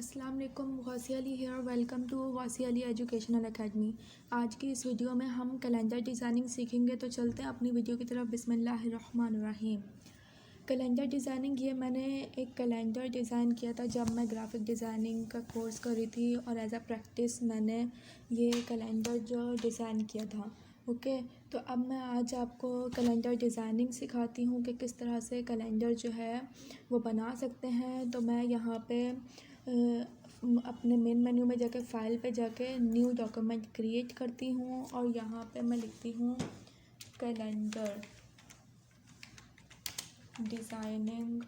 अस्सलाम वालेकुम, Ghausi Ali here. Welcome to Ghausi Ali educational academy. आज की इस वीडियो में हम कैलेंडर डिज़ाइनिंग सीखेंगे। तो चलते हैं अपनी वीडियो की तरफ। बिस्मिल्लाहिर्रहमानिर्रहीम। कैलेंडर डिज़ाइनिंग, ये मैंने एक कैलेंडर डिज़ाइन किया था जब मैं ग्राफिक डिज़ाइनिंग का कोर्स कर रही थी, और एज अ प्रैक्टिस मैंने ये कैलेंडर जो डिज़ाइन किया था। ओके, तो अब मैं आज आपको कैलेंडर डिज़ाइनिंग सिखाती हूँ कि किस तरह से कैलेंडर जो है वो बना सकते हैं। तो मैं यहाँ पे अपने मेन मेन्यू में जाके फ़ाइल पे जाके न्यू डॉक्यूमेंट क्रिएट करती हूँ, और यहाँ पे मैं लिखती हूँ कैलेंडर डिज़ाइनिंग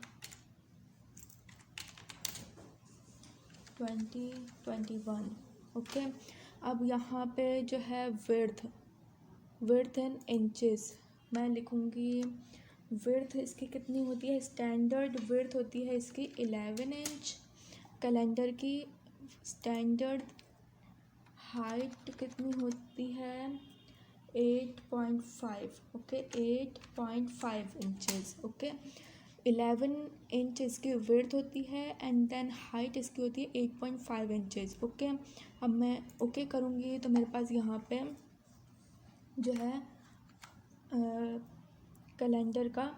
2021। ओके, अब यहाँ पे जो है विड्थ इन इंचेस मैं लिखूँगी। विड्थ इसकी कितनी होती है? स्टैंडर्ड विड्थ होती है इसकी 11 इंच। कैलेंडर की स्टैंडर्ड हाइट कितनी होती है? 8.5। Okay, 8.5 inches. ओके, 11 इंच इसकी विड्थ होती है, एंड देन हाइट इसकी होती है 8.5 इंचेस। ओके, अब मैं ओके करूँगी तो मेरे पास यहाँ पे जो है कैलेंडर का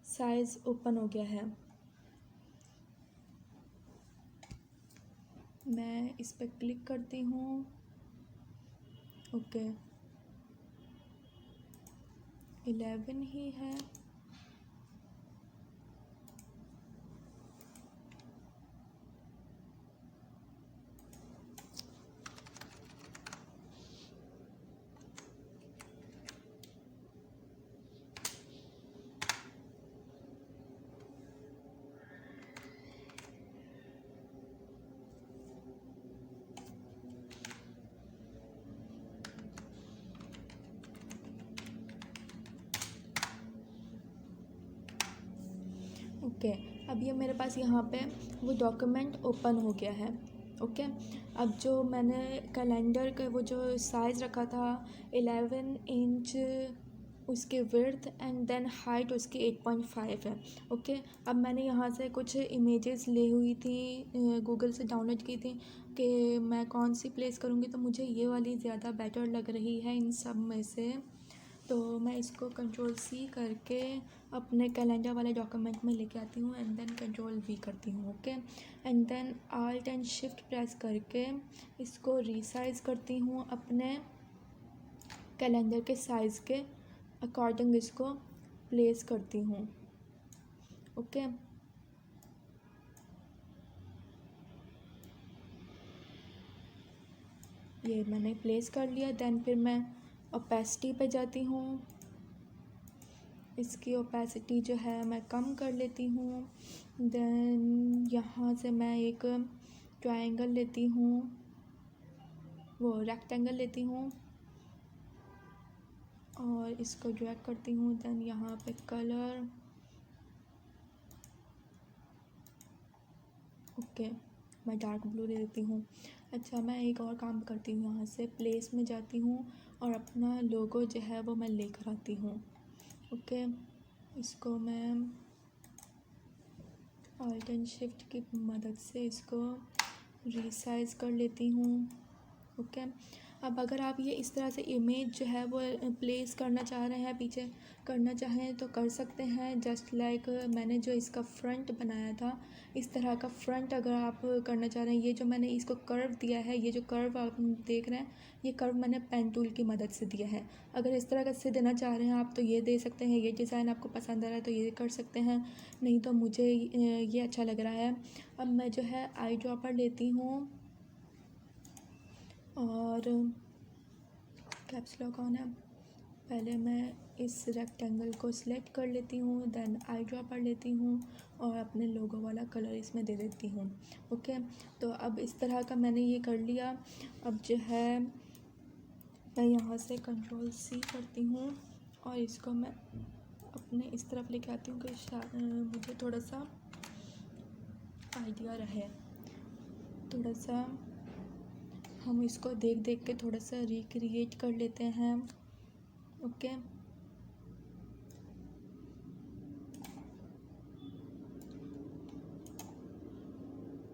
साइज़ ओपन हो गया है। मैं इस पर क्लिक करती हूँ। ओके, 11 ही है। ओके, अब ये मेरे पास यहाँ पे वो डॉक्यूमेंट ओपन हो गया है। ओके, अब जो मैंने कैलेंडर का वो जो साइज़ रखा था 11 इंच उसकी विड्थ, एंड देन हाइट उसकी 8.5 है। ओके, अब मैंने यहाँ से कुछ इमेजेस ली हुई थी, गूगल से डाउनलोड की थी कि मैं कौन सी प्लेस करूँगी। तो मुझे ये वाली ज़्यादा बेटर लग रही है इन सब में से। तो मैं इसको कंट्रोल-C करके अपने कैलेंडर वाले डॉक्यूमेंट में लेके आती हूँ, एंड देन कंट्रोल-V करती हूँ। Okay, and then Alt and Shift press करके इसको रीसाइज़ करती हूँ अपने कैलेंडर के साइज़ के अकॉर्डिंग इसको प्लेस करती हूँ। ओके, ये मैंने प्लेस कर लिया। देन फिर मैं ओपेसिटी पे जाती हूँ। इसकी ओपेसिटी जो है मैं कम कर लेती हूँ। देन यहाँ से मैं एक ट्रायंगल लेती हूँ, वो रेक्टेंगल लेती हूँ, और इसको ड्रैग करती हूँ। देन यहाँ पे कलर, ओके, मैं डार्क ब्लू ले लेती हूँ। अच्छा, मैं एक और काम करती हूँ, यहाँ से प्लेस में जाती हूँ और अपना लोगो जो है वो मैं लेकर आती हूँ। ओके, इसको मैं Alt एंड Shift की मदद से इसको रीसाइज़ कर लेती हूँ। ओके, अब अगर आप ये इस तरह से इमेज जो है वो प्लेस करना चाह रहे हैं, पीछे करना चाहें तो कर सकते हैं। जस्ट लाइक मैंने जो इसका फ्रंट बनाया था, इस तरह का फ्रंट अगर आप करना चाह रहे हैं। ये जो मैंने इसको कर्व दिया है, ये जो कर्व आप देख रहे हैं, ये कर्व मैंने पेन टूल की मदद से दिया है। अगर इस तरह का से देना चाह रहे हैं आप तो ये दे सकते हैं। ये डिज़ाइन आपको पसंद आ रहा है तो ये कर सकते हैं, नहीं तो मुझे ये अच्छा लग रहा है। अब मैं जो है आई ड्रॉपर लेती हूँ, और कैप्स लॉक ऑन है। पहले मैं इस रेक्टेंगल को सिलेक्ट कर लेती हूँ, देन आई ड्रॉपर लेती हूँ और अपने लोगो वाला कलर इसमें दे देती हूँ। ओके, तो अब इस तरह का मैंने ये कर लिया। अब जो है मैं यहाँ से कंट्रोल-C करती हूँ, और इसको मैं अपने इस तरफ लेके आती हूँ कि मुझे थोड़ा सा आइडिया रहे। थोड़ा सा हम इसको देख देख के थोड़ा सा रिक्रिएट कर लेते हैं। ओके,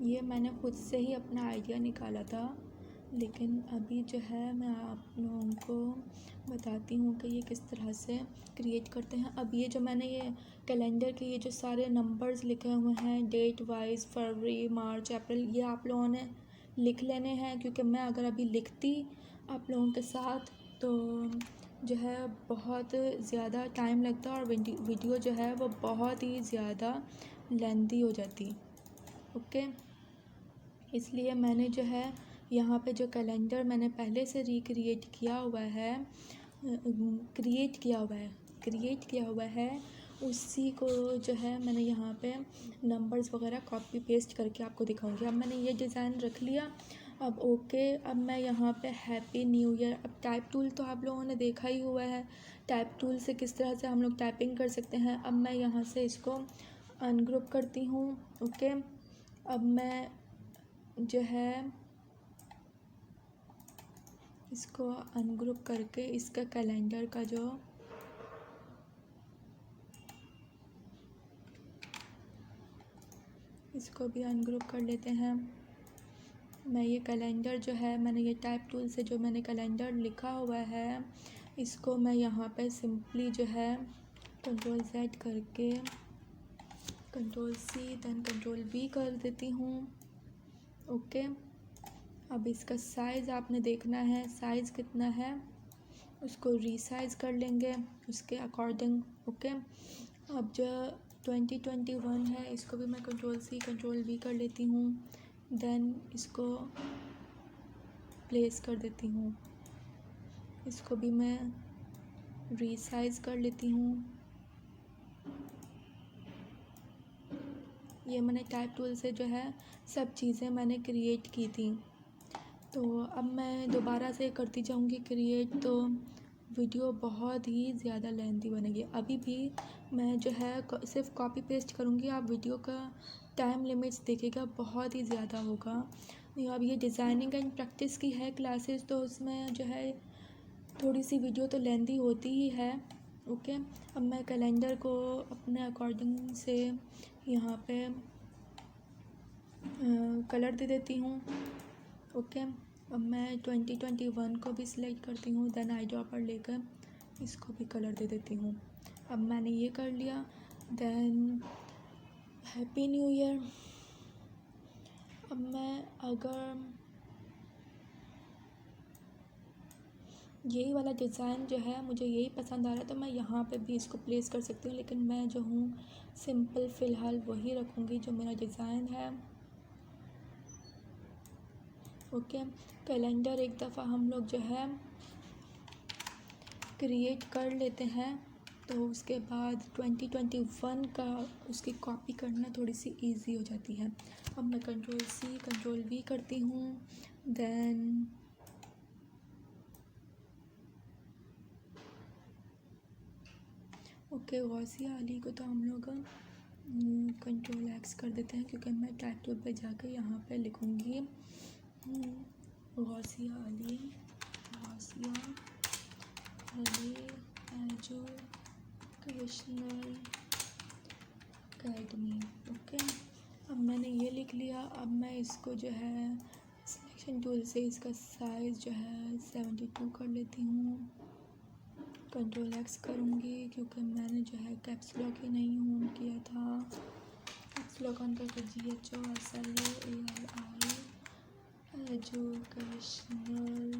ये मैंने खुद से ही अपना आइडिया निकाला था, लेकिन अभी जो है मैं आप लोगों को बताती हूँ कि ये किस तरह से क्रिएट करते हैं। अब ये जो मैंने ये कैलेंडर के ये जो सारे नंबर्स लिखे हुए हैं डेट वाइज, फरवरी, मार्च, अप्रैल, ये आप लोगों ने लिख लेने हैं, क्योंकि मैं अगर अभी लिखती आप लोगों के साथ तो जो है बहुत ज़्यादा टाइम लगता और वीडियो जो है वो बहुत ही ज़्यादा लेंथी हो जाती। ओके, इसलिए मैंने जो है यहाँ पे जो कैलेंडर मैंने पहले से रिक्रिएट किया हुआ है, क्रिएट किया हुआ है उसी को जो है मैंने यहाँ पे नंबर्स वगैरह कॉपी पेस्ट करके आपको दिखाऊंगी। अब मैंने ये डिज़ाइन रख लिया। अब ओके, अब मैं यहाँ पे हैप्पी न्यू ईयर, अब टाइप टूल तो आप लोगों ने देखा ही हुआ है, टाइप टूल से किस तरह से हम लोग टाइपिंग कर सकते हैं। अब मैं यहाँ से इसको अनग्रुप करती हूँ। ओके, अब मैं जो है इसको अनग्रुप करके इसका कैलेंडर का जो इसको भी अनग्रुप कर लेते हैं। मैं ये कैलेंडर जो है मैंने ये टाइप टूल से जो मैंने कैलेंडर लिखा हुआ है इसको मैं यहाँ पे सिंपली जो है कंट्रोल Z करके control C then control V कर देती हूँ। ओके, अब इसका साइज़ आपने देखना है, साइज़ कितना है उसको रीसाइज़ कर लेंगे उसके अकॉर्डिंग। ओके, अब जो 2021 है इसको भी मैं कंट्रोल C कंट्रोल V कर लेती हूँ, देन इसको प्लेस कर देती हूँ, इसको भी मैं रीसाइज़ कर लेती हूँ। ये मैंने टाइप टूल से जो है सब चीज़ें मैंने क्रिएट की थी। तो अब मैं दोबारा से करती जाऊँगी क्रिएट, तो वीडियो बहुत ही ज़्यादा लेंथी बनेगी। अभी भी मैं जो है सिर्फ कॉपी पेस्ट करूँगी, आप वीडियो का टाइम लिमिट्स देखिएगा बहुत ही ज़्यादा होगा। अब ये डिज़ाइनिंग एंड प्रैक्टिस की है क्लासेस, तो उसमें जो है थोड़ी सी वीडियो तो लेंथी होती ही है। ओके, अब मैं कैलेंडर को अपने अकॉर्डिंग से यहाँ पे कलर दे देती हूँ। ओके, अब मैं 2021 को भी सिलेक्ट करती हूँ, देन आई ड्रॉपर लेकर इसको भी कलर दे देती हूँ। अब मैंने ये कर लिया, देन हैप्पी न्यू ईयर। अब मैं अगर यही वाला डिज़ाइन जो है मुझे यही पसंद आ रहा है तो मैं यहाँ पे भी इसको प्लेस कर सकती हूँ, लेकिन मैं जो हूँ सिंपल फ़िलहाल वही रखूँगी जो मेरा डिज़ाइन है। ओके, कैलेंडर एक दफ़ा हम लोग जो है क्रिएट कर लेते हैं तो उसके बाद 2021 का उसकी कॉपी करना थोड़ी सी इजी हो जाती है। अब मैं कंट्रोल C कंट्रोल V करती हूँ, देन ओके, गौसिया अली को तो हम लोग कंट्रोल X कर देते हैं, क्योंकि मैं टाइप टूल पे जाकर यहाँ पे लिखूँगी Gausia Ali educational academy. Okay, अब मैंने ये लिख लिया। अब मैं इसको जो है सिलेक्शन टूल से इसका साइज़ जो है 72 कर लेती हूँ, कंट्रोल X करूँगी क्योंकि मैंने जो है कैप्स लॉक ही नहीं ऑन किया था। कैप्स लॉक ऑन करके GHOSLAARI एजुकेशनल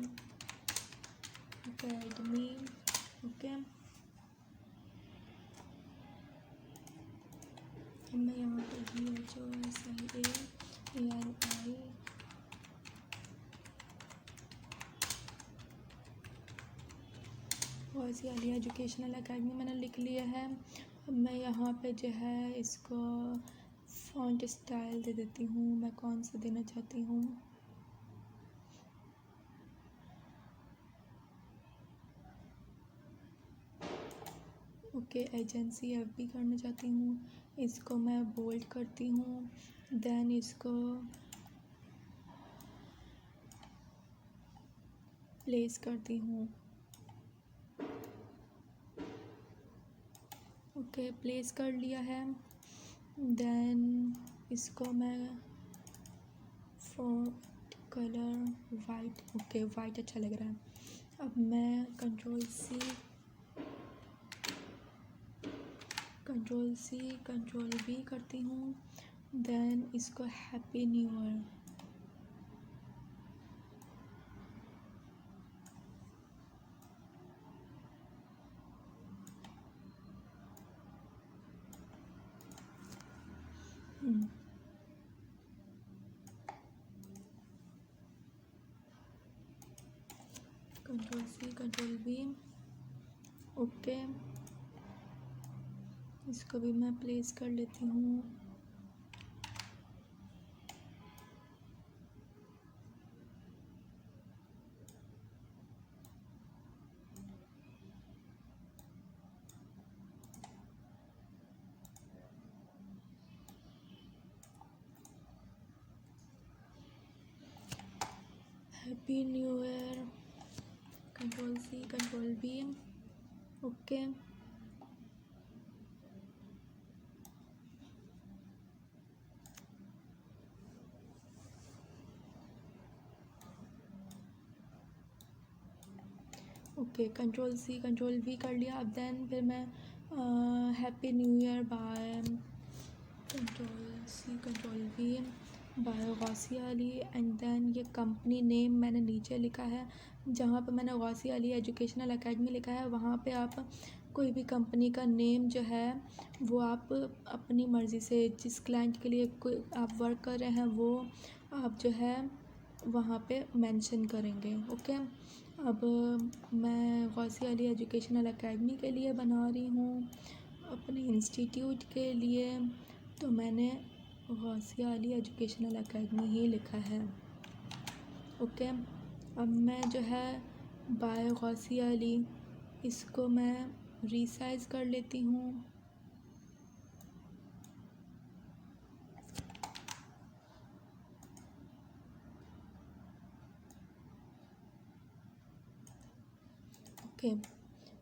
अकेडमी। ओके, अब मैं यहाँ पे GHOSLAARI Gausia Ali educational academy मैंने लिख लिया है। अब मैं यहाँ पे जो है इसको फ़ॉन्ट स्टाइल दे देती हूँ, मैं कौन सा देना चाहती हूँ। ओके, एजेंसी FB करना चाहती हूँ, इसको मैं बोल्ड करती हूँ, देन इसको प्लेस करती हूँ। ओके, प्लेस कर लिया है, देन इसको मैं font colour white, okay white अच्छा लग रहा है। अब मैं कंट्रोल सी कंट्रोल वी करती हूँ, देन इसको happy new year. Control C control V, okay इसको भी मैं प्लेस कर लेती हूँ। Happy new year, control C control V, okay okay control C control V कर लिया। अब देन फिर मैं happy new year by control C control V by Gausia Ali, and then ये कंपनी नेम मैंने नीचे लिखा है, जहाँ पे मैंने गौसिया अली एजुकेशनल एकेडमी लिखा है वहाँ पे आप कोई भी कंपनी का नेम जो है वो आप अपनी मर्ज़ी से जिस क्लाइंट के लिए कोई आप वर्क कर रहे हैं वो आप जो है वहाँ पे मेंशन करेंगे, ओके। अब मैं गौसिया अली एजुकेशनल एकेडमी के लिए बना रही हूँ, अपने इंस्टीट्यूट के लिए, तो मैंने गौसिया अली एजुकेशनल एकेडमी ही लिखा है, ओके। अब मैं जो है बाय गौसिया अली इसको मैं रीसाइज़ कर लेती हूँ। ओके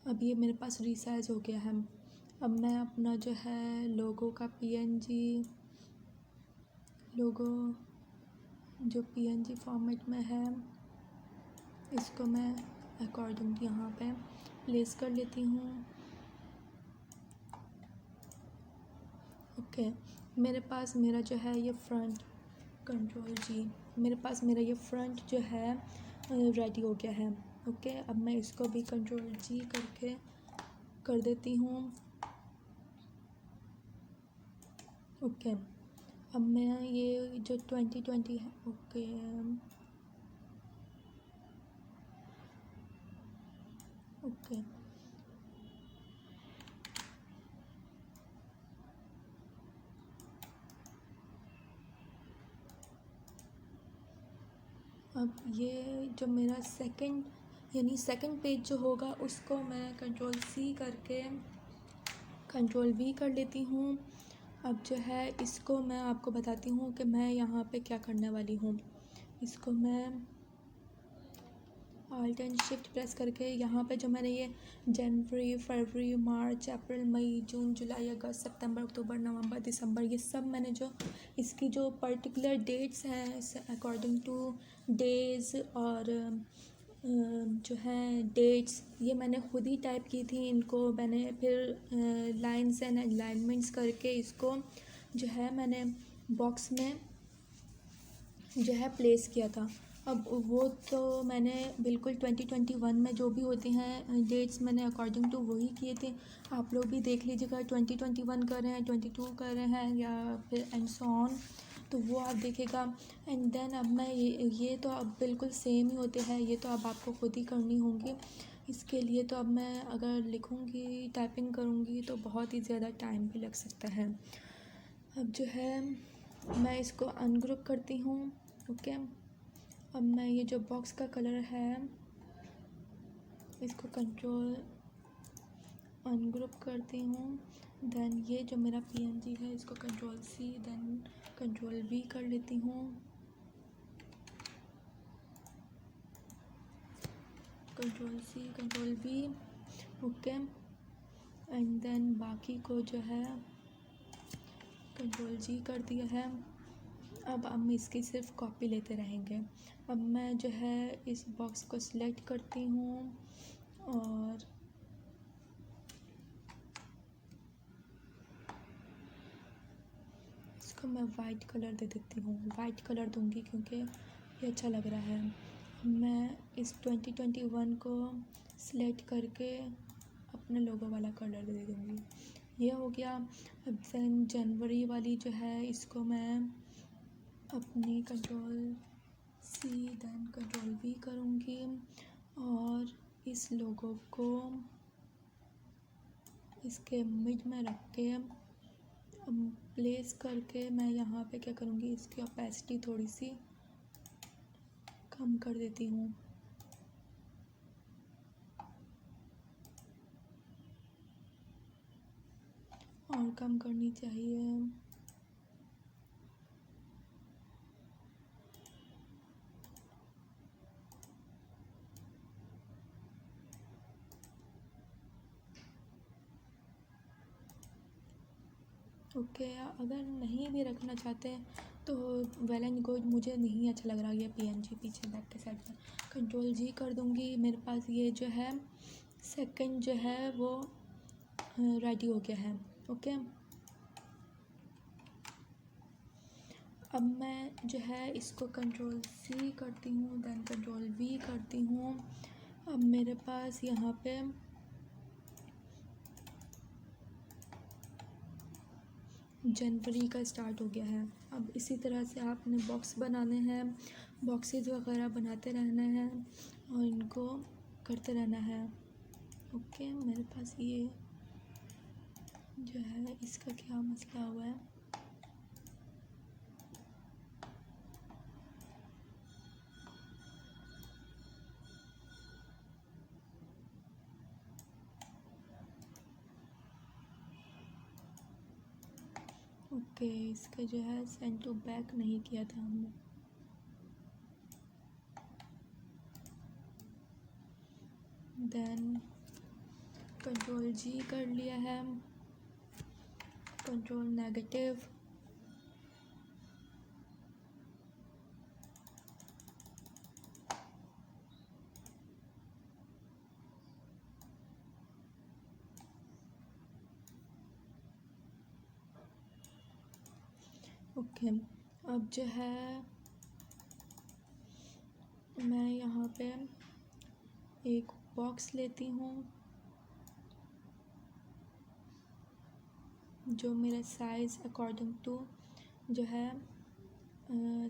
अब ये मेरे पास रीसाइज़ हो गया है। अब मैं अपना जो है लोगो का पीएनजी लोगो जो पीएनजी फॉर्मेट में है इसको मैं अकॉर्डिंग यहाँ पे प्लेस कर लेती हूँ, ओके। मेरे पास मेरा जो है ये फ्रंट कंट्रोल जी, मेरे पास मेरा ये फ्रंट जो है रेडी हो गया है, ओके। अब मैं इसको भी कंट्रोल जी करके कर देती हूँ, ओके। अब मैं ये जो 2020 है, ओके ओके अब ये जो मेरा सेकंड पेज जो होगा उसको मैं कंट्रोल सी करके कंट्रोल वी कर लेती हूँ। अब जो है इसको मैं आपको बताती हूँ कि मैं यहाँ पे क्या करने वाली हूँ। इसको मैं ऑल्ट एंड शिफ्ट प्रेस करके यहाँ पे जो मैंने ये जनवरी फरवरी मार्च अप्रैल मई जून जुलाई अगस्त सितंबर अक्टूबर नवंबर दिसंबर ये सब मैंने जो इसकी जो पर्टिकुलर डेट्स हैं अकॉर्डिंग टू डेज़ और जो है डेट्स ये मैंने खुद ही टाइप की थी। इनको मैंने फिर लाइंस एंड अलाइनमेंट्स करके इसको जो है मैंने बॉक्स में जो है प्लेस किया था। अब वो तो मैंने बिल्कुल 2021 में जो भी होती हैं डेट्स मैंने अकॉर्डिंग टू वही किए थे। आप लोग भी देख लीजिएगा 2021 कर रहे हैं 22 कर रहे हैं या फिर एंड सो ऑन, तो वो आप देखेगा। एंड देन अब मैं ये तो अब बिल्कुल सेम ही होते हैं, ये तो अब आपको खुद ही करनी होंगी। इसके लिए तो अब मैं अगर लिखूँगी टाइपिंग करूँगी तो बहुत ही ज़्यादा टाइम भी लग सकता है। अब जो है मैं इसको अनग्रुप करती हूँ, ओके। अब मैं ये जो बॉक्स का कलर है इसको कंट्रोल अनग्रुप करती हूँ। देन ये जो मेरा पीएनजी है इसको control C then control V कर लेती हूँ, control C control V, okay. And then बाकी को जो है कंट्रोल जी कर दिया है। अब हम इसकी सिर्फ कॉपी लेते रहेंगे। अब मैं जो है इस बॉक्स को सिलेक्ट करती हूँ और इसको मैं वाइट कलर दे देती हूँ। वाइट कलर दूँगी क्योंकि ये अच्छा लग रहा है। मैं इस 2021 को सिलेक्ट करके अपने लोगो वाला कलर दे दूँगी। ये हो गया। अब देन जनवरी वाली जो है इसको मैं अपनी कंट्रोल-C देन कंट्रोल-V करूँगी और इस लोगो को इसके मिड में रख के प्लेस करके मैं यहाँ पे क्या करूँगी, इसकी ओपेसिटी थोड़ी सी कम कर देती हूँ। और कम करनी चाहिए। ओके, अगर नहीं भी रखना चाहते तो वेल एंड गुड। मुझे नहीं अच्छा लग रहा ये पीएनजी पीछे बैक के साइड में। कंट्रोल-G कर दूँगी। मेरे पास ये जो है सेकंड जो है वो रेडी हो गया है। ओके, अब मैं जो है इसको कंट्रोल-C करती हूँ देन कंट्रोल-V करती हूँ। अब मेरे पास यहाँ पे जनवरी का स्टार्ट हो गया है। अब इसी तरह से आपने बॉक्स बनाने हैं, बॉक्सेस वगैरह बनाते रहना है और इनको करते रहना है। ओके, मेरे पास ये जो है इसका क्या मसला हुआ है। ओके, इसका जो है सेंड टू बैक नहीं किया था हमने। देन कंट्रोल-G कर लिया है, कंट्रोल नेगेटिव, ओके। अब जो है मैं यहाँ पे एक बॉक्स लेती हूँ जो मेरा साइज़ अकॉर्डिंग टू जो है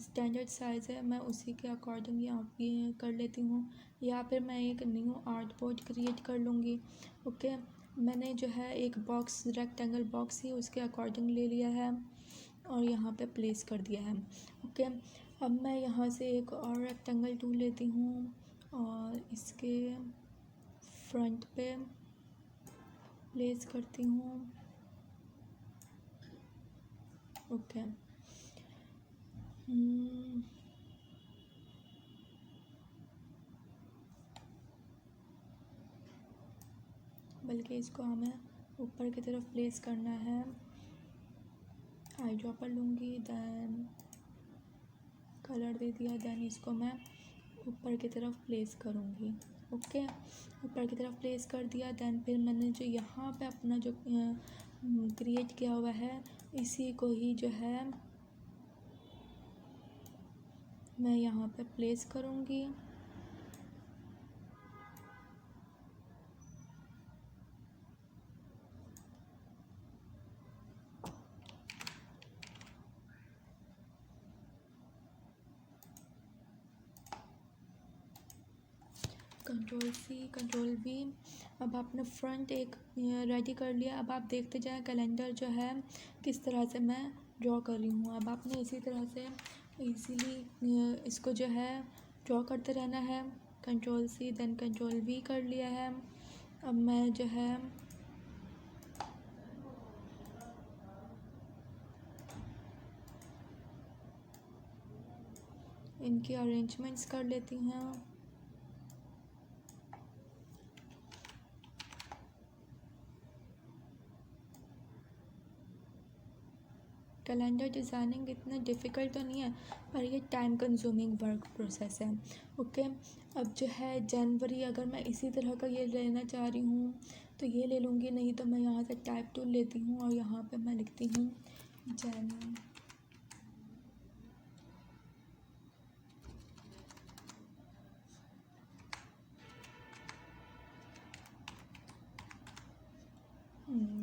स्टैंडर्ड साइज़ है, मैं उसी के अकॉर्डिंग यहाँ पे कर लेती हूँ। या फिर मैं एक न्यू आर्ट बोर्ड क्रिएट कर लूँगी। ओके, मैंने जो है एक बॉक्स रेक्टेंगल बॉक्स ही उसके अकॉर्डिंग ले लिया है और यहाँ पे प्लेस कर दिया है। ओके, अब मैं यहाँ से एक और रेक्टेंगल टूल लेती हूँ और इसके फ्रंट पे प्लेस करती हूँ। ओके, बल्कि इसको हमें ऊपर की तरफ प्लेस करना है। आई ड्रॉपर लूँगी देन कलर दे दिया, देन इसको मैं ऊपर की तरफ प्लेस करूँगी। ओके, ऊपर की तरफ प्लेस कर दिया। देन फिर मैंने जो यहाँ पे अपना जो क्रिएट किया हुआ है इसी को ही जो है मैं यहाँ पे प्लेस करूँगी। कंट्रोल-C कंट्रोल-V। अब आपने फ्रंट एक रेडी कर लिया। अब आप देखते जाएं कैलेंडर जो है किस तरह से मैं ड्रॉ कर रही हूँ। अब आपने इसी तरह से इजीली इसको जो है ड्रॉ करते रहना है। कंट्रोल-C देन कंट्रोल-V कर लिया है। अब मैं जो है इनकी अरेंजमेंट्स कर लेती हूँ। कैलेंडर डिज़ाइनिंग इतना डिफ़िकल्ट तो नहीं है, पर ये टाइम कंज्यूमिंग वर्क प्रोसेस है। ओके, अब जो है जनवरी, अगर मैं इसी तरह का ये लेना चाह रही हूँ तो ये ले लूँगी, नहीं तो मैं यहाँ से टाइप टूल लेती हूँ और यहाँ पे मैं लिखती हूँ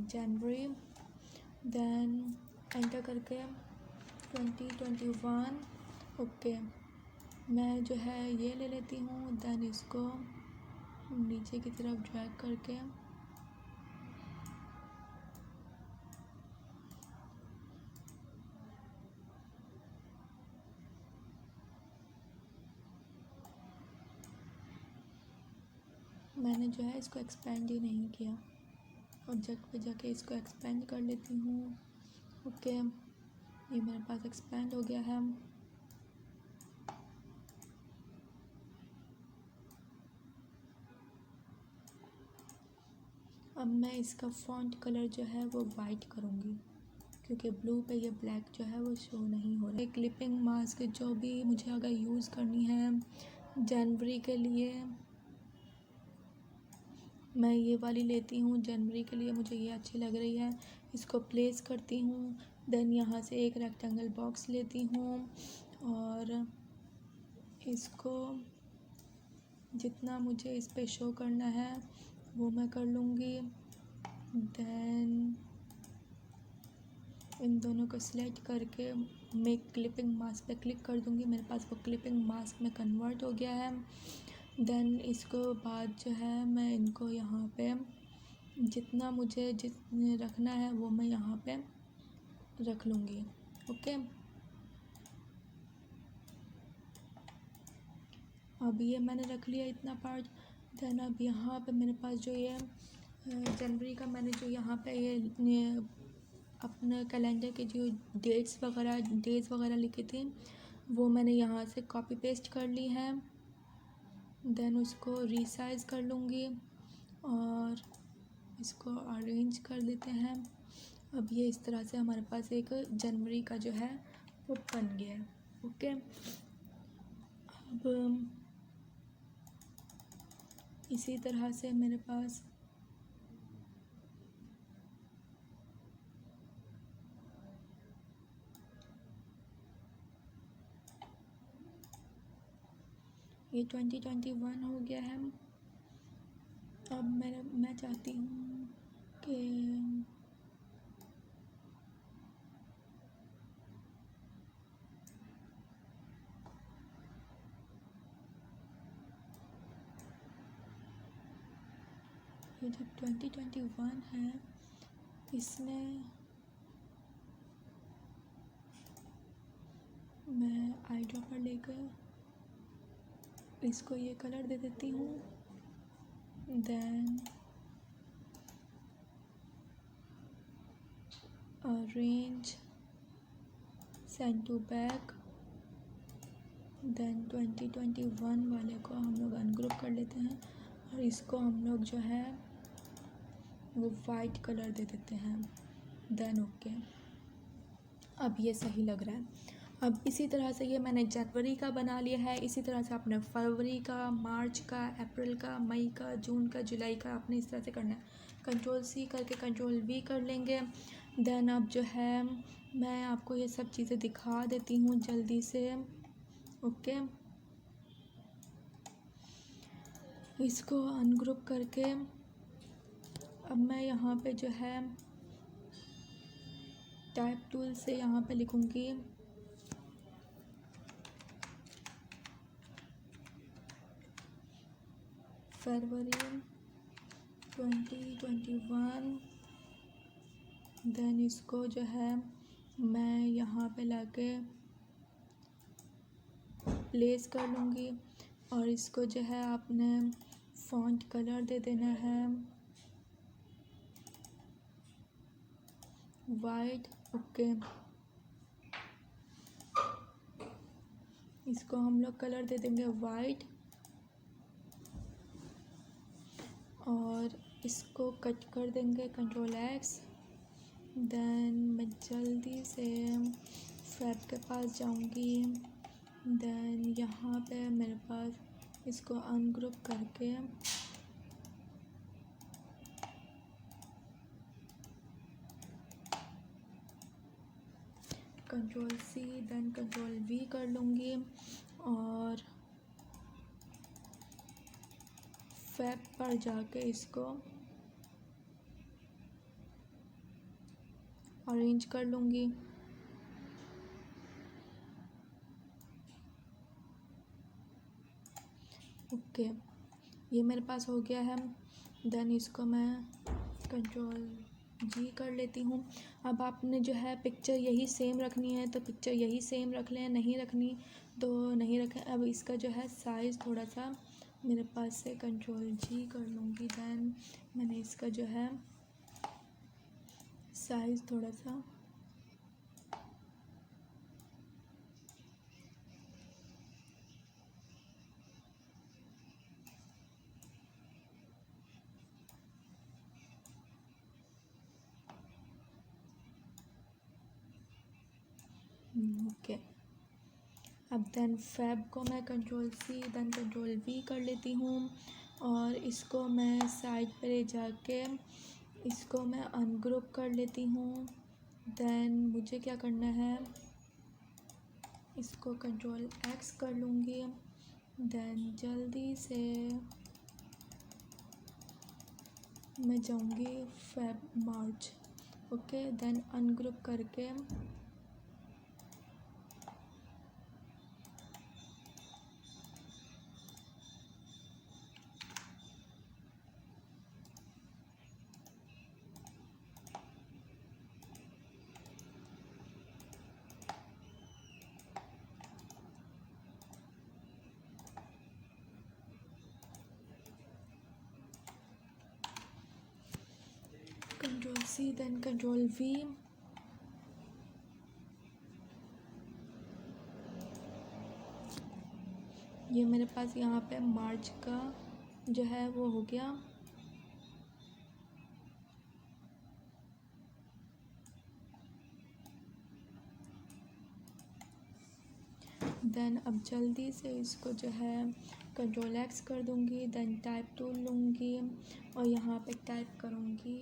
जनवरी, देन एंटर करके 2021। ओके, मैं जो है ये ले लेती हूँ, देन इसको नीचे की तरफ ड्रैग करके मैंने जो है इसको एक्सपेंड ही नहीं किया, ऑब्जेक्ट पे जाके इसको एक्सपेंड कर लेती हूँ। ओके, ये मेरे पास एक्सपेंड हो गया है। अब मैं इसका फ़ॉन्ट कलर जो है वो वाइट करूँगी, क्योंकि ब्लू पे ये ब्लैक जो है वो शो नहीं हो रहा। क्लिपिंग मास्क जो भी मुझे अगर यूज़ करनी है जनवरी के लिए, मैं ये वाली लेती हूँ। जनवरी के लिए मुझे ये अच्छी लग रही है, इसको प्लेस करती हूँ। देन यहाँ से एक रेक्टेंगल बॉक्स लेती हूँ और इसको जितना मुझे इस पे शो करना है वो मैं कर लूँगी। देन इन दोनों को सिलेक्ट करके मेक क्लिपिंग मास्क पे क्लिक कर दूँगी, मेरे पास वो क्लिपिंग मास्क में कन्वर्ट हो गया है। देन इसको बाद जो है मैं इनको यहाँ पे जितना मुझे रखना है वो मैं यहाँ पे रख लूँगी। ओके, अब ये मैंने रख लिया इतना पार्ट। देन अब यहाँ पे मेरे पास जो ये जनवरी का मैंने जो यहाँ पे ये अपने कैलेंडर के जो डेट्स वगैरह लिखे थे वो मैंने यहाँ से कॉपी पेस्ट कर ली है। देन उसको रीसाइज़ कर लूँगी और इसको अरेंज कर देते हैं। अब ये इस तरह से हमारे पास एक जनवरी का जो है वो बन गया है। ओके, अब इसी तरह से मेरे पास ये 2021 हो गया है। अब मैं चाहती हूँ कि ये जो 2021 है इसमें मैं आई ड्रॉपर लेकर इसको ये कलर दे देती हूँ। Then arrange, send to back. Then 2021 वाले को हम लोग अनग्रुप कर लेते हैं और इसको हम लोग जो है वो वाइट कलर दे देते हैं। देन ओके, अब ये सही लग रहा है। अब इसी तरह से ये मैंने जनवरी का बना लिया है। इसी तरह से आपने फरवरी का, मार्च का, अप्रैल का, मई का, जून का, जुलाई का आपने इस तरह से करना है। कंट्रोल सी करके कंट्रोल वी कर लेंगे। देन अब जो है मैं आपको ये सब चीज़ें दिखा देती हूँ जल्दी से। ओके, इसको अनग्रुप करके अब मैं यहाँ पे जो है टाइप टूल से यहाँ पे लिखूँगी फरवरी 2021। देन इसको जो है मैं यहाँ पे लाके प्लेस कर लूँगी और इसको जो है आपने फ़ॉन्ट कलर दे देना है वाइट। ओके, इसको हम लोग कलर दे देंगे वाइट और इसको कट कर देंगे कंट्रोल एक्स। देन मैं जल्दी से फैब के पास जाऊंगी। देन यहाँ पे मेरे पास इसको अनग्रुप करके control C then control V कर लूँगी और फैब पर जाके इसको अरेंज कर लूँगी। ओके, ये मेरे पास हो गया है। देन इसको मैं कंट्रोल G कर लेती हूँ। अब आपने जो है पिक्चर यही सेम रखनी है तो पिक्चर यही सेम रख लें, नहीं रखनी तो नहीं रखें। अब इसका जो है साइज़ थोड़ा सा मेरे पास से कंट्रोल G कर लूँगी। देन मैंने इसका जो है साइज़ थोड़ा सा ओके। अब देन फैब को मैं control C then control V कर लेती हूँ और इसको मैं साइड पे ले जाके इसको मैं अनग्रुप कर लेती हूँ। देन मुझे क्या करना है, इसको कंट्रोल X कर लूँगी। देन जल्दी से मैं जाऊँगी Feb March. Okay, then ungroup करके control C then control V। ये मेरे पास यहाँ पे मार्च का जो है वो हो गया। देन अब जल्दी से इसको जो है कंट्रोल X कर दूँगी। देन टाइप टूल लूँगी और यहाँ पे टाइप करूँगी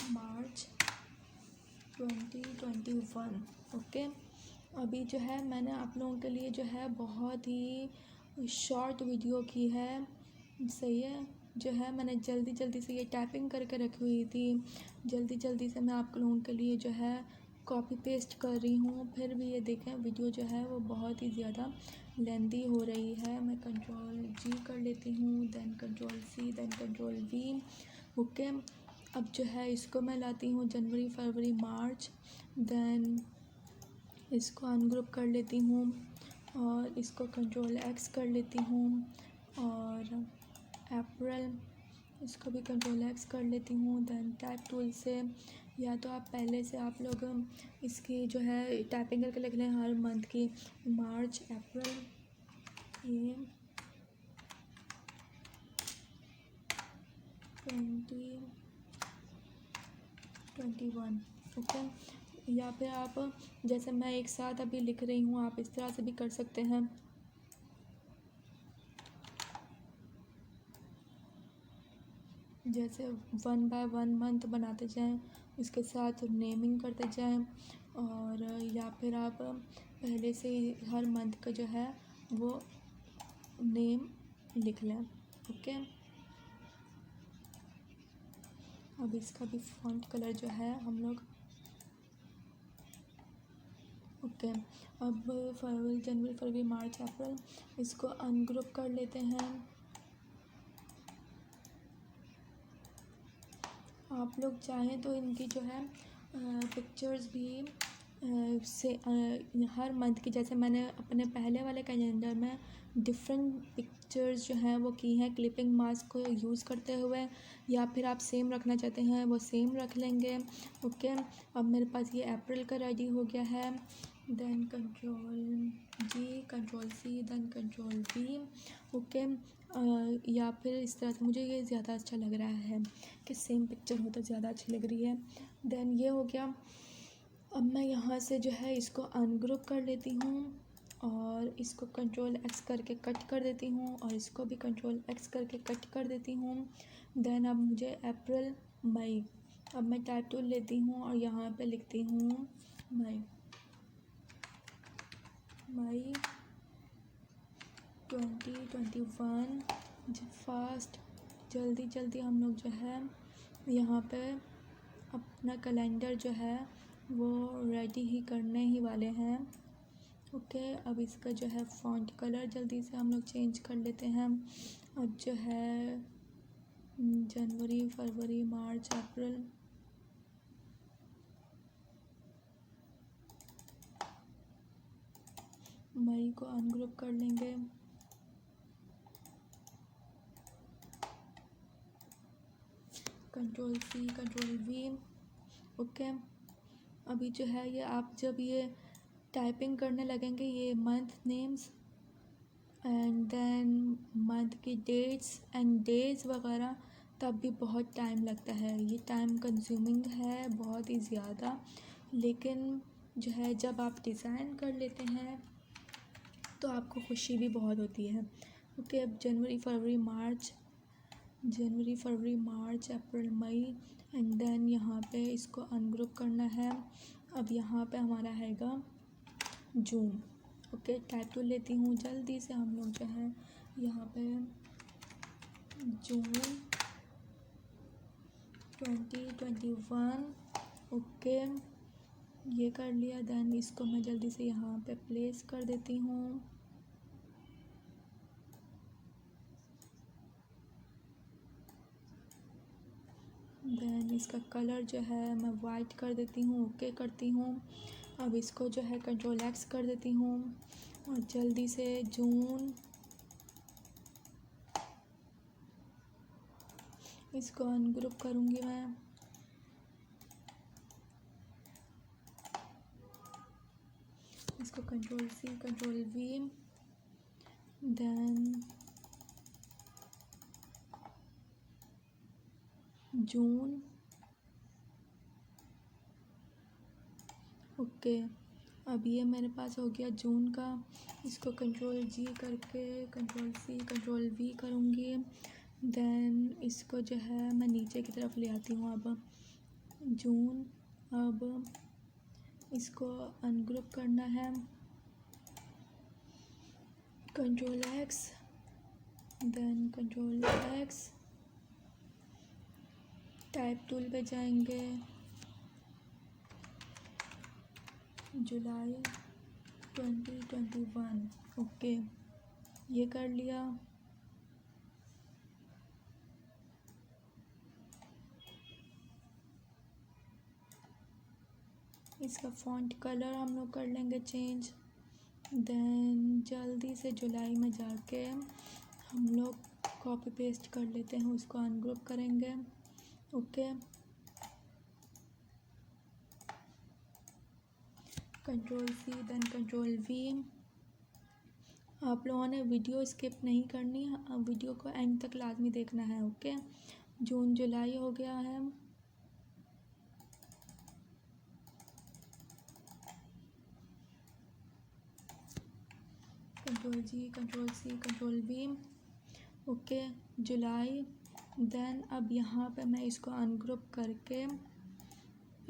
मार्च 2021। ओके, अभी जो है मैंने आप लोगों के लिए जो है बहुत ही शॉर्ट वीडियो की है, सही है। जो है मैंने जल्दी जल्दी से ये टाइपिंग करके रखी हुई थी, जल्दी जल्दी से मैं आप लोगों के लिए जो है कॉपी पेस्ट कर रही हूँ। फिर भी ये देखें वीडियो जो है वो बहुत ही ज़्यादा लेंदी हो रही है। मैं कंट्रोल G कर लेती हूँ then control C then control V। Okay, अब जो है इसको मैं लाती हूँ जनवरी फरवरी मार्च। देन इसको अनग्रुप कर लेती हूँ और इसको कंट्रोल X कर लेती हूँ और अप्रैल इसको भी कंट्रोल X कर लेती हूँ। देन टाइप टूल से या तो आप पहले से आप लोग इसकी जो है टाइपिंग करके लिख लें हर मंथ की, मार्च अप्रैल ये 2021। ओके, या फिर आप जैसे मैं एक साथ अभी लिख रही हूँ आप इस तरह से भी कर सकते हैं। जैसे 1 बाय 1 मंथ बनाते जाएं, इसके साथ नेमिंग करते जाएं और या फिर आप पहले से ही हर मंथ का जो है वो नेम लिख लें। ओके, अब इसका भी फॉन्ट कलर जो है हम लोग ओके। अब फरवरी जनवरी फरवरी मार्च अप्रैल इसको अनग्रुप कर लेते हैं। आप लोग चाहें तो इनकी जो है पिक्चर्स भी से हर मंथ की, जैसे मैंने अपने पहले वाले कैलेंडर में डिफरेंट पिक्चर्स जो हैं वो की हैं क्लिपिंग मास्क को यूज़ करते हुए, या फिर आप सेम रखना चाहते हैं वो सेम रख लेंगे। ओके, अब मेरे पास ये अप्रैल का रेडी हो गया है। Then control G control C then control V। Okay, या फिर इस तरह से, मुझे ये ज़्यादा अच्छा लग रहा है कि सेम पिक्चर हो तो ज़्यादा अच्छी लग रही है। देन ये हो गया। अब मैं यहाँ से जो है इसको अनग्रुप कर लेती हूँ और इसको कंट्रोल एक्स करके कट कर देती हूँ और इसको भी कंट्रोल एक्स करके कट कर देती हूँ। देन अब मुझे अप्रैल मई, अब मैं टाइप टूल लेती हूँ और यहाँ पे लिखती हूँ मई 2021। फास्ट जल्दी जल्दी हम लोग जो है यहाँ पे अपना कैलेंडर जो है वो रेडी ही करने ही वाले हैं। ओके, अब इसका जो है फ़ॉन्ट कलर जल्दी से हम लोग चेंज कर लेते हैं। अब जो है जनवरी, फरवरी, मार्च, अप्रैल, मई को अनग्रुप कर लेंगे। Control C, control V. Okay, अभी जो है ये आप जब ये टाइपिंग करने लगेंगे ये month names and then month की डेट्स एंड डेज वगैरह, तब भी बहुत टाइम लगता है। ये टाइम कंज्यूमिंग है बहुत ही ज़्यादा, लेकिन जो है जब आप डिज़ाइन कर लेते हैं तो आपको खुशी भी बहुत होती है। ओके, अब जनवरी, फरवरी, मार्च, अप्रैल, मई एंड देन यहाँ पे इसको अनग्रुप करना है। अब यहाँ पे हमारा हैगा जून। ओके, टाइप टूल लेती हूँ, जल्दी से हम लोग जो है यहाँ पे जून 2021। ओके, ये कर लिया। देन इसको मैं जल्दी से यहाँ पे प्लेस कर देती हूँ। देन इसका कलर जो है मैं वाइट कर देती हूँ। ओके करती हूँ। अब इसको जो है कंट्रोल एक्स कर देती हूँ और जल्दी से जून, इसको अनग्रुप करूँगी मैं। इसको control C, control V. Then June. Okay, अब ये मेरे पास हो गया जून का। इसको कंट्रोल जी करके कंट्रोल सी, कंट्रोल वी करूँगी। देन इसको जो है मैं नीचे की तरफ ले आती हूँ। अब जून, अब इसको अनग्रुप करना है। Control X, then control X, type tool पे जाएंगे, जुलाई 2021। ओके, ये कर लिया। इसका फ़ॉन्ट कलर हम लोग कर लेंगे चेंज। देन जल्दी से जुलाई में जाके हम लोग कॉपी पेस्ट कर लेते हैं, उसको अनग्रुप करेंगे। Okay, control C, then control V. आप लोगों ने वीडियो स्किप नहीं करनी, वीडियो को एंड तक लाजमी देखना है। ओके, जून जुलाई हो गया है। Control G, control C, control V. Okay, जुलाई। देन अब यहाँ पे मैं इसको अनग्रुप करके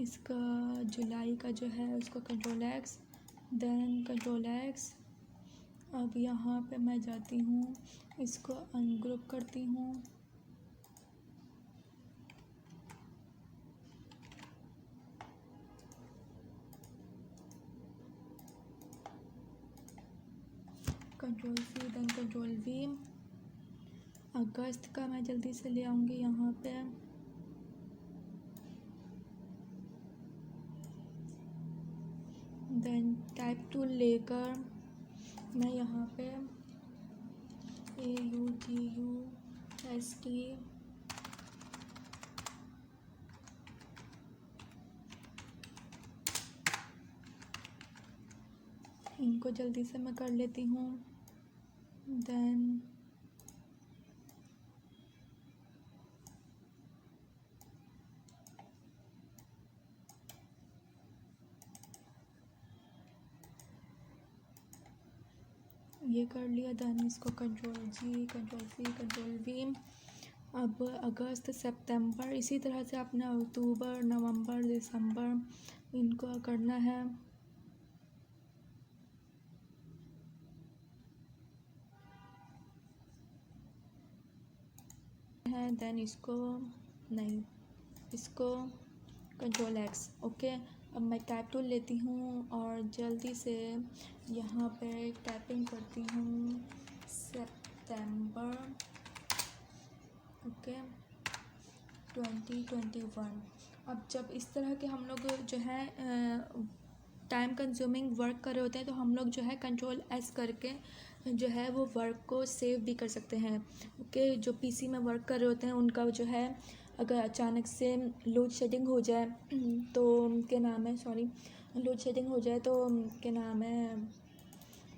इसका जुलाई का जो है उसको control X, then control X. अब यहाँ पे मैं जाती हूँ, इसको अनग्रुप करती हूँ। Control C, then control V. अगस्त का मैं जल्दी से ले आऊँगी यहाँ पे। देन टाइप टूल लेकर मैं यहाँ पे AUGUST इनको जल्दी से मैं कर लेती हूँ। देन ये कर लिया। देन इसको control G, control C, control V. अब अगस्त, सितंबर, इसी तरह से अपना अक्टूबर, नवंबर, दिसंबर इनको करना है। देन इसको नहीं, इसको कंट्रोल एक्स। ओके, अब मैं टाइप टूल लेती हूँ और जल्दी से यहाँ पे टाइपिंग करती हूँ सितंबर, ओके 2021। अब जब इस तरह के हम लोग जो है टाइम कंज्यूमिंग वर्क कर रहे होते हैं तो हम लोग जो है कंट्रोल एस करके जो है वो वर्क को सेव भी कर सकते हैं। ओके, जो पीसी में वर्क कर रहे होते हैं उनका जो है अगर अचानक से लोड शेडिंग हो जाए तो क्या नाम है, सॉरी, लोड शेडिंग हो जाए तो क्या नाम है,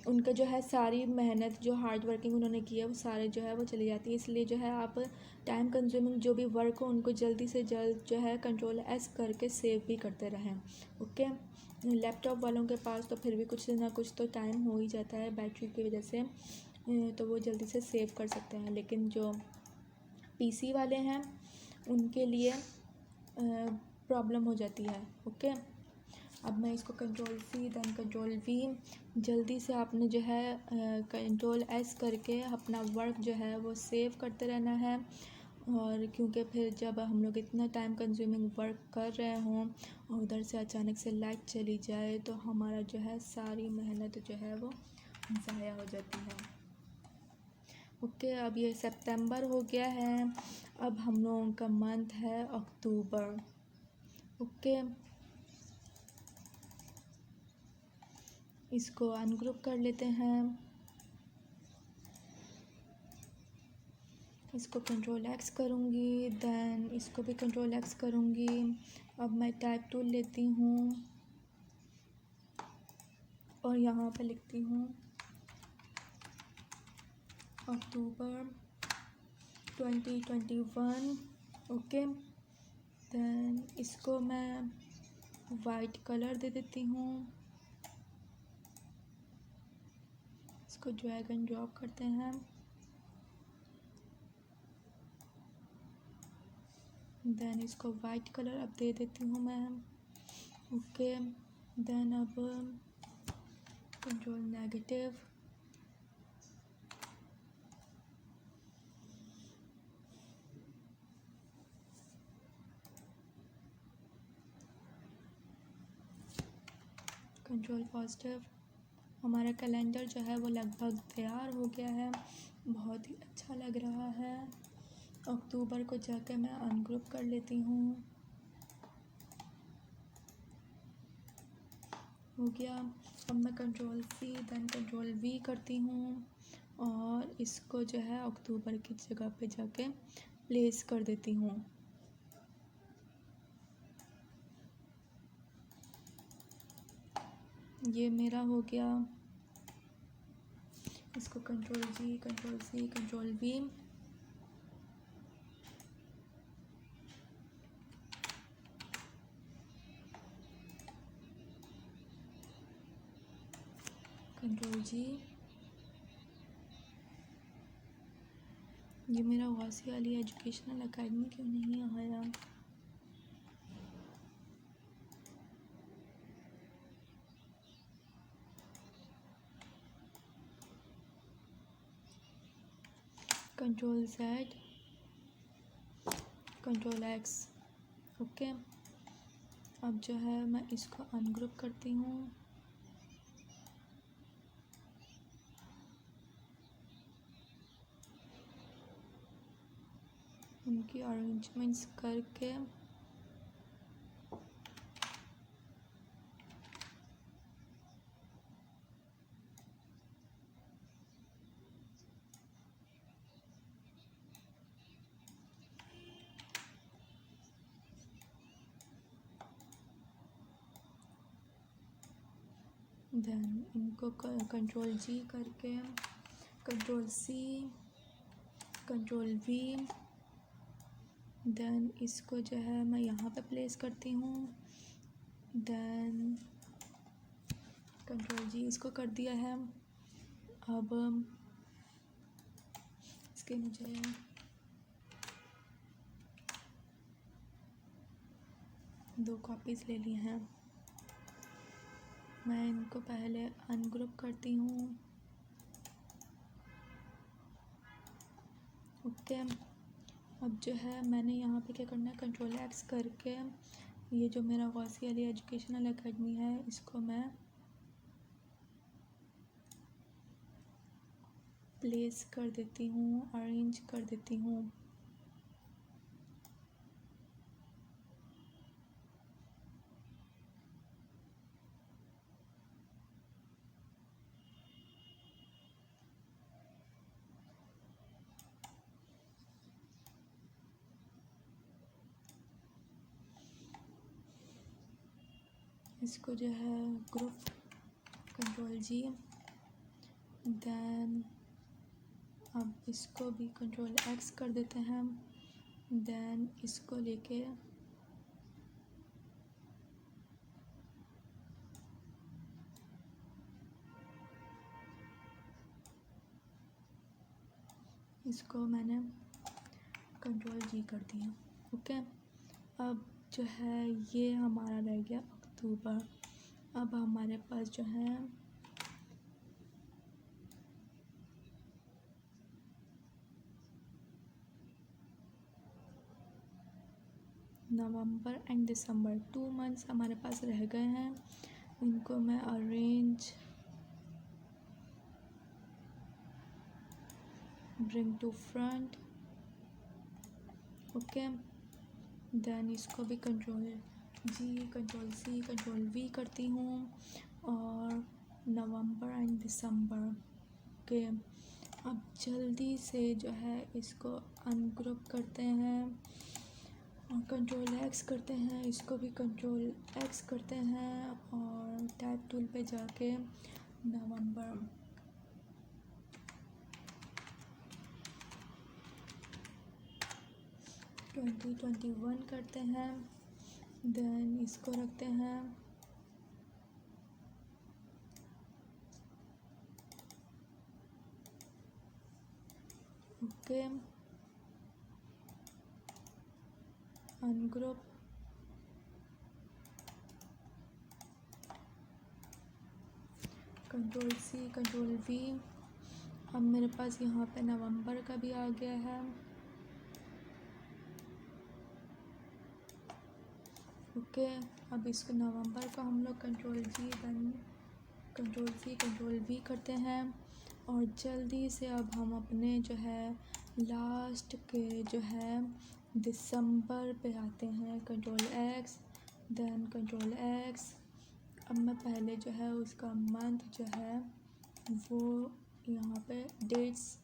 उनका जो है सारी मेहनत जो हार्ड वर्किंग उन्होंने की है वो सारे जो है वो चली जाती है। इसलिए जो है आप टाइम कंज्यूमिंग जो भी वर्क हो उनको जल्दी से जल्द जो है कंट्रोल एस करके सेव भी करते रहें। ओके, लैपटॉप वालों के पास तो फिर भी कुछ ना कुछ तो टाइम हो ही जाता है बैटरी की वजह से, तो वो जल्दी से सेव कर सकते हैं। लेकिन जो पीसी वाले हैं उनके लिए प्रॉब्लम हो जाती है। ओके, अब मैं इसको control C then control V, जल्दी से आपने जो है कंट्रोल एस करके अपना वर्क जो है वो सेव करते रहना है। और क्योंकि फिर जब हम लोग इतना टाइम कंज्यूमिंग वर्क कर रहे हों और उधर से अचानक से लाइट चली जाए तो हमारा जो है सारी मेहनत जो है वो ज़ाया हो जाती है। ओके, अब ये सितंबर हो गया है। अब हम लोगों का मंथ है अक्टूबर। ओके, इसको अनग्रुप कर लेते हैं, इसको कंट्रोल एक्स करूँगी, देन इसको भी कंट्रोल एक्स करूँगी। अब मैं टाइप टूल लेती हूँ और यहाँ पे लिखती हूँ अक्टूबर 2021। ओके, देन इसको मैं वाइट कलर दे देती हूँ, इसको ड्रैग एंड ड्रॉप करते हैं। देन इसको वाइट कलर अब दे देती हूँ मैं। ओके, देन अब कंट्रोल नेगेटिव, कंट्रोल पॉजिटिव। हमारा कैलेंडर जो है वो लगभग तैयार हो गया है, बहुत ही अच्छा लग रहा है। अक्टूबर को जाकर मैं अनग्रुप कर लेती हूँ, हो गया। अब मैं control C then control V करती हूँ और इसको जो है अक्टूबर की जगह पे जाके प्लेस कर देती हूँ। ये मेरा हो गया। इसको control G, control C, control V, control G. ये मेरा वासी वाली एजुकेशनल अकेडमी क्यों नहीं आया? Control Z, control X. Okay, अब जो है मैं इसको अनग्रुप करती हूँ, उनकी अरेंजमेंट्स करके देन इनको कंट्रोल जी करके control C, control V, then इसको जो है मैं यहाँ पे प्लेस करती हूँ। देन कंट्रोल जी इसको कर दिया है। अब इसके मुझे दो कॉपीज़ ले लिए हैं। मैं इनको पहले अनग्रुप करती हूँ। ओके, अब जो है मैंने यहाँ पे क्या करना है, कंट्रोल एक्स करके ये जो मेरा गौसी अली एजुकेशनल एकेडमी है इसको मैं प्लेस कर देती हूँ, अरेंज कर देती हूँ। इसको जो है ग्रुप, कंट्रोल जी, देन अब इसको भी कंट्रोल एक्स कर देते हैं। देन इसको लेके इसको मैंने कंट्रोल जी कर दिया। ओके, अब जो है ये हमारा रह गया अक्टूबर। अब हमारे पास जो है नवंबर एंड दिसंबर, 2 मंथ्स हमारे पास रह गए हैं। इनको मैं arrange, bring to front. Okay, then इसको भी control G, control C, control V करती हूँ और नवंबर एंड दिसंबर के अब जल्दी से जो है इसको अनग्रुप करते हैं और कंट्रोल एक्स करते हैं। इसको भी कंट्रोल एक्स करते हैं और टाइप टूल पे जाके नवंबर 2021 करते हैं। देन इसको रखते हैं okay, ungroup, control C, control V. अब मेरे पास यहाँ पे नवंबर का भी आ गया है। ओके, अब इसको नवंबर का हम लोग control G, then control C, control V करते हैं और जल्दी से अब हम अपने जो है लास्ट के जो है दिसंबर पे आते हैं। Control X, then control X. अब मैं पहले जो है उसका मंथ जो है वो यहाँ पे डेट्स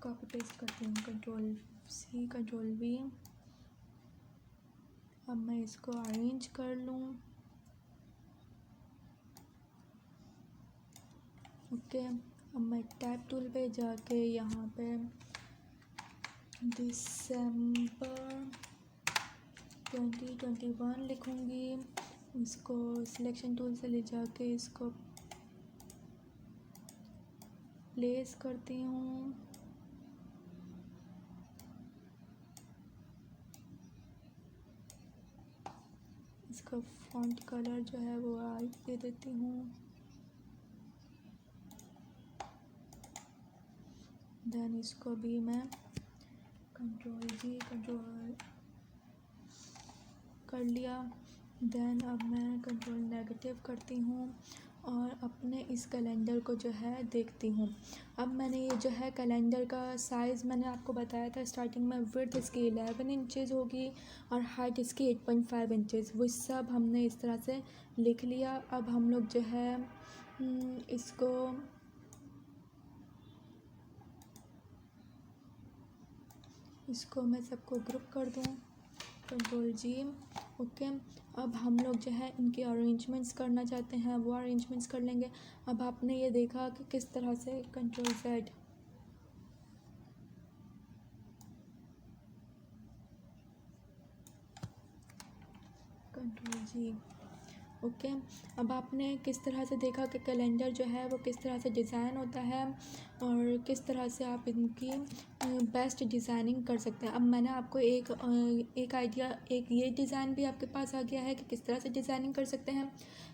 कॉपी पेस्ट करती हूँ। Control C, control V. अब मैं इसको अरेंज कर लूँ। ओके, अब मैं टैब टूल पे जाके यहाँ पे दिसंबर 2021 लिखूँगी। इसको सिलेक्शन टूल से ले जाके इसको प्लेस करती हूँ। इसका फॉन्ट कलर जो है वो वाइट दे देती हूँ। देन इसको भी मैं कंट्रोल जी, कंट्रोल कर लिया। देन अब मैं कंट्रोल नेगेटिव करती हूँ और अपने इस कैलेंडर को जो है देखती हूँ। अब मैंने ये जो है कैलेंडर का साइज़ मैंने आपको बताया था स्टार्टिंग में, विड्थ इसकी 11 इंचेस होगी और हाइट इसकी 8.5 इंचेस। वो सब हमने इस तरह से लिख लिया। अब हम लोग जो है इसको मैं सबको ग्रुप कर दूँ, कंट्रोल जी। ओके, अब हम लोग जो है इनके अरेंजमेंट्स करना चाहते हैं वो अरेंजमेंट्स कर लेंगे। अब आपने ये देखा कि किस तरह से कंट्रोल जेड, कंट्रोल जी, ओके। अब आपने किस तरह से देखा कि कैलेंडर जो है वो किस तरह से डिज़ाइन होता है और किस तरह से आप इनकी बेस्ट डिज़ाइनिंग कर सकते हैं। अब मैंने आपको एक आइडिया, एक ये डिज़ाइन भी आपके पास आ गया है कि किस तरह से डिज़ाइनिंग कर सकते हैं।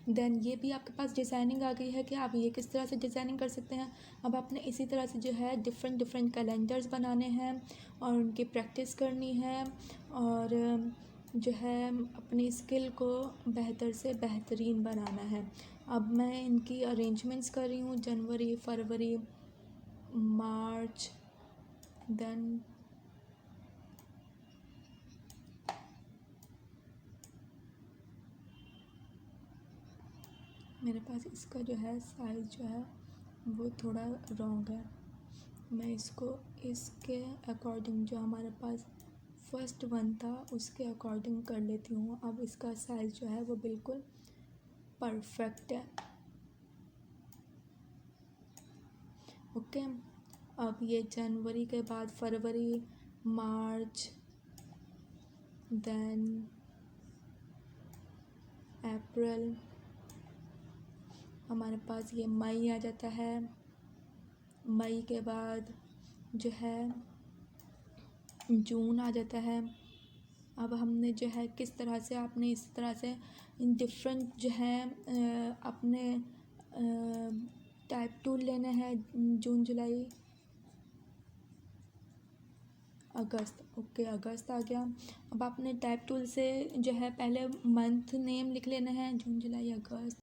देन ये भी आपके पास डिज़ाइनिंग आ गई है कि आप ये किस तरह से डिज़ाइनिंग कर सकते हैं। अब आपने इसी तरह से जो है डिफरेंट डिफरेंट कैलेंडर्स बनाने हैं और उनकी प्रैक्टिस करनी है और जो है अपनी स्किल को बेहतर से बेहतरीन बनाना है। अब मैं इनकी अरेंजमेंट्स कर रही हूँ, जनवरी, फरवरी, मार्च, देन मेरे पास इसका जो है साइज़ जो है वो थोड़ा रॉन्ग है। मैं इसको इसके अकॉर्डिंग जो हमारे पास फर्स्ट वन था उसके अकॉर्डिंग कर लेती हूँ। अब इसका साइज़ जो है वो बिल्कुल परफेक्ट है। ओके। अब ये जनवरी के बाद फरवरी, मार्च, देन अप्रैल, हमारे पास ये मई आ जाता है। मई के बाद जो है जून आ जाता है। अब हमने जो है किस तरह से आपने इस तरह से डिफरेंट जो है अपने टाइप टूल लेने हैं। जून, जुलाई, अगस्त। ओके, अगस्त आ गया। अब आपने टाइप टूल से जो है पहले मंथ नेम लिख लेना है, जून, जुलाई, अगस्त।